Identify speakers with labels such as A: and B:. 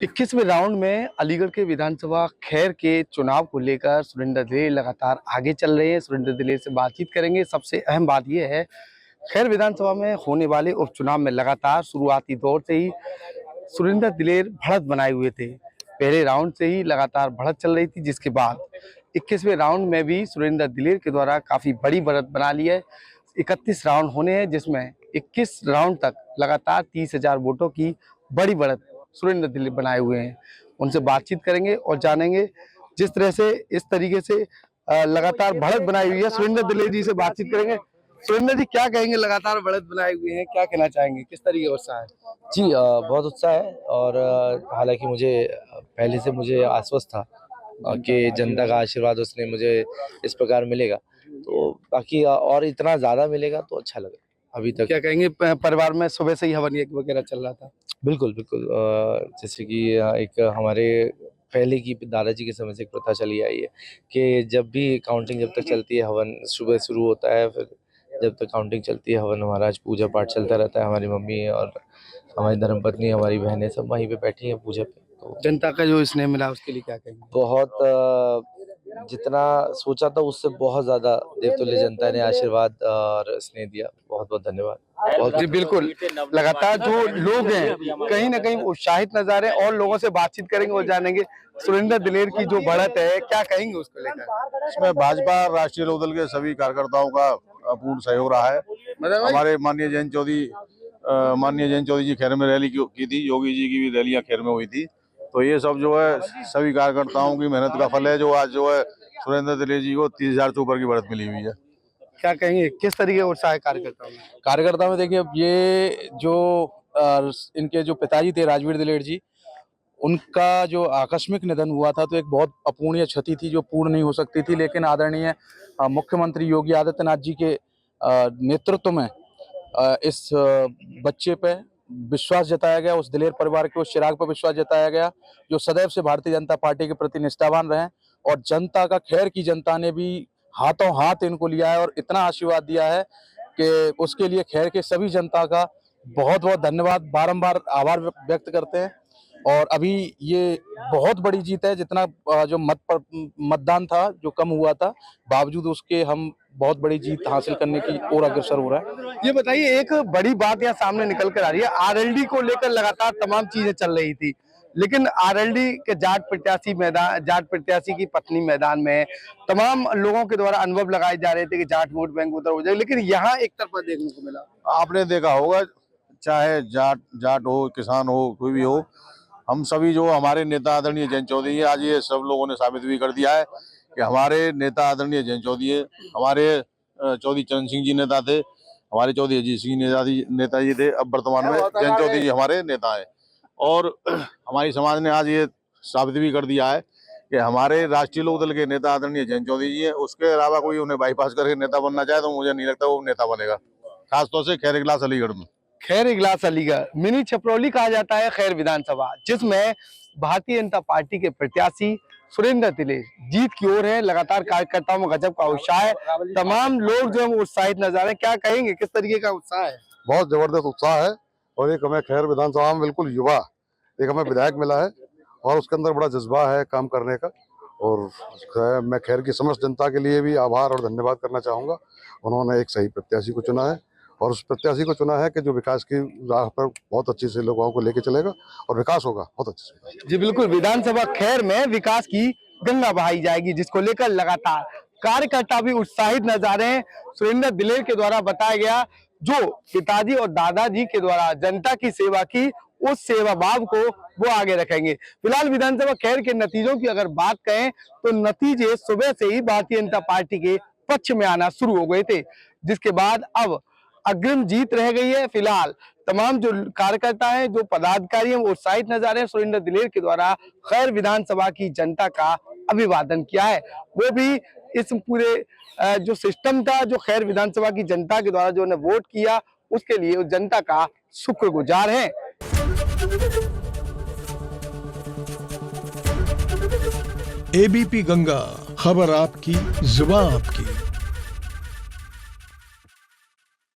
A: 21वें round में अलीगढ़ के विधानसभा खैर के चुनाव को लेकर सुरेंद्र दिलेर लगातार आगे चल रहे हैं। सुरेंद्र दिलेर से बातचीत करेंगे। सबसे अहम बात यह है, खैर विधानसभा में होने वाले उपचुनाव में लगातार शुरुआती दौर से ही सुरेंद्र दिलेर बढ़त बनाए हुए थे। पहले राउंड से ही लगातार बढ़त चल रही थी, जिसके बाद 21वें राउंड में भी सुरेंद्र दिलेर के द्वारा काफी बड़ी बढ़त बना ली है। 31 राउंड होने हैं, जिसमें 21 राउंड तक लगातार 30,000 वोटों की बड़ी बढ़त सुरेंद्र दिलेर बनाए हुए हैं। उनसे बातचीत करेंगे और जानेंगे जिस तरह से इस तरीके से लगातार बढ़त बनाई हुई है। सुरेंद्र दिलेर जी से बातचीत करेंगे। सुरेंद्र जी, क्या कहेंगे? लगातार बढ़त बनाए हुए हैं, क्या कहना चाहेंगे? किस तरीके का उत्साह है?
B: जी बहुत उत्साह है और हालांकि मुझे पहले से मुझे आश्वस्त था कि जनता का आशीर्वाद उसने मुझे इस प्रकार मिलेगा, तो बाकी और इतना ज़्यादा मिलेगा तो अच्छा लगेगा। अभी तक
A: क्या कहेंगे? परिवार में सुबह से ही हवन यज्ञ वगैरह चल रहा था।
B: बिल्कुल बिल्कुल जैसे कि एक हमारे पहले की दादाजी के समय से एक प्रथा चली आई है कि जब भी काउंटिंग जब तक चलती है, हवन सुबह शुरू होता है, फिर जब तक काउंटिंग चलती है हवन हमारा पूजा पाठ चलता रहता है। हमारी मम्मी और हमारी धर्मपत्नी, हमारी बहनें सब वहीं पे बैठी हैं पूजा पे। तो
A: जनता का जो स्नेह मिला उसके लिए क्या कहेंगे?
B: बहुत जितना सोचा था उससे बहुत ज़्यादा देवतुल्य जनता ने आशीर्वाद और स्नेह दिया। बहुत बहुत धन्यवाद।
A: जी बिल्कुल, लगातार जो लोग हैं कहीं ना कहीं उत्साहित नजर आ रहे हैं और लोगों से बातचीत करेंगे और जानेंगे सुरेंद्र दिलेर की जो बढ़त है, क्या कहेंगे उसको लेकर?
C: इसमें भाजपा राष्ट्रीय लोकदल के सभी कार्यकर्ताओं का पूर्ण सहयोग रहा है। हमारे माननीय जयंत चौधरी जी खैर में रैली की थी, योगी जी की भी रैलियां खैर में हुई थी। तो ये सब जो है सभी कार्यकर्ताओं की मेहनत का फल है, जो आज जो है सुरेंद्र दिलेर जी को 30,000 से ऊपर की बढ़त मिली हुई है।
A: क्या कहेंगे? किस तरीके का उत्साह है कार्यकर्ताओं में?
D: कार्यकर्ता में देखिए, अब ये जो इनके जो पिताजी थे राजवीर दिलेर जी, उनका जो आकस्मिक निधन हुआ था, तो एक बहुत अपूर्णीय क्षति थी जो पूर्ण नहीं हो सकती थी। लेकिन आदरणीय मुख्यमंत्री योगी आदित्यनाथ जी के नेतृत्व में इस बच्चे पे विश्वास जताया गया, उस दिलेर परिवार के उस चिराग पर विश्वास जताया गया जो सदैव से भारतीय जनता पार्टी के प्रति निष्ठावान रहे। और जनता का, खैर की जनता ने भी हाथों हाथ इनको लिया है और इतना आशीर्वाद दिया है कि उसके लिए खैर के सभी जनता का बहुत बहुत धन्यवाद, बारंबार आभार व्यक्त करते हैं। और अभी ये बहुत बड़ी जीत है, जितना जो मतदान था जो कम हुआ था, बावजूद उसके हम बहुत बड़ी जीत हासिल करने की ओर अग्रसर हो रहा है।
A: ये बताइए, एक बड़ी बात यहाँ सामने निकल कर आ रही है। आरएलडी को लेकर लगातार तमाम चीजें चल रही थी, लेकिन आरएलडी के जाट प्रत्याशी की पत्नी मैदान में तमाम लोगों के द्वारा अनुभव लगाए जा रहे थे कि जाट वोट बैंक उधर हो जाए, लेकिन यहाँ एक तरफा देखने को मिला।
C: आपने देखा होगा, चाहे जाट हो, किसान हो, कोई भी हो, हम सभी जो हमारे नेता आदरणीय जयंत चौधरी है, आज ये सब लोगों ने साबित भी कर दिया है कि हमारे नेता आदरणीय जयंत चौधरी है। हमारे चौधरी चरण सिंह जी नेता थे, हमारे चौधरी अजीत सिंह नेताजी थे, अब वर्तमान में जयंत चौधरी जी हमारे नेता है। और हमारी समाज ने आज ये साबित भी कर दिया है कि हमारे राष्ट्रीय लोकदल के नेता आदरणीय जयंत चौधरी जी है। उसके अलावा कोई उन्हें बाईपास करके नेता बनना चाहे तो मुझे नहीं लगता वो नेता बनेगा, खासतौर से खैर इगलास अलीगढ़ में।
A: खैर इगलास अलीगढ़ मिनी छपरौली कहा जाता है खैर विधानसभा, जिसमें भारतीय जनता पार्टी के प्रत्याशी सुरेंद्र दिलेर जीत की ओर है। लगातार कार्यकर्ताओं में गजब का उत्साह है, तमाम लोग जो है उत्साहित नजर आ रहे हैं। क्या कहेंगे, किस तरीके का उत्साह है?
E: बहुत जबरदस्त उत्साह है। और एक हमें खैर विधानसभा में बिल्कुल युवा एक हमें विधायक मिला है और उसके अंदर बड़ा जज्बा है काम करने का। और मैं खैर की समस्त जनता के लिए भी आभार और धन्यवाद करना चाहूँगा। उन्होंने एक सही प्रत्याशी को चुना है और उस प्रत्याशी को चुना है कि जो विकास की राह पर बहुत अच्छी से लोगों को लेके चलेगा और विकास होगा बहुत अच्छे से।
A: जी बिल्कुल, विधानसभा खैर में विकास की गंगा बहाई जाएगी, जिसको लेकर लगातार कार्यकर्ता भी उत्साहित नजर आ रहे हैं। सुरेंद्र दिलेर के द्वारा बताया गया, जो पिताजी और दादाजी के द्वारा जनता की सेवा की, उस सेवा भाव को वो आगे रखेंगे। फिलहाल विधानसभा खैर के नतीजों की अगर बात करें तो नतीजे सुबह से ही भारतीय जनता पार्टी के पक्ष में आना शुरू हो गए थे, जिसके बाद अब अग्रिम जीत रह गई है। फिलहाल तमाम जो कार्यकर्ता हैं, जो पदाधिकारी हैं, वो उत्साहित नजर आ रहे हैं। सुरेंद्र दिलेर के द्वारा खैर विधानसभा की जनता का अभिवादन किया है, वो भी इस पूरे जो सिस्टम था, जो खैर विधानसभा की जनता के द्वारा जो उन्हें वोट किया, उसके लिए उस जनता का शुक्रगुजार है।
F: एबीपी गंगा, खबर आपकी, जुबान आपकी।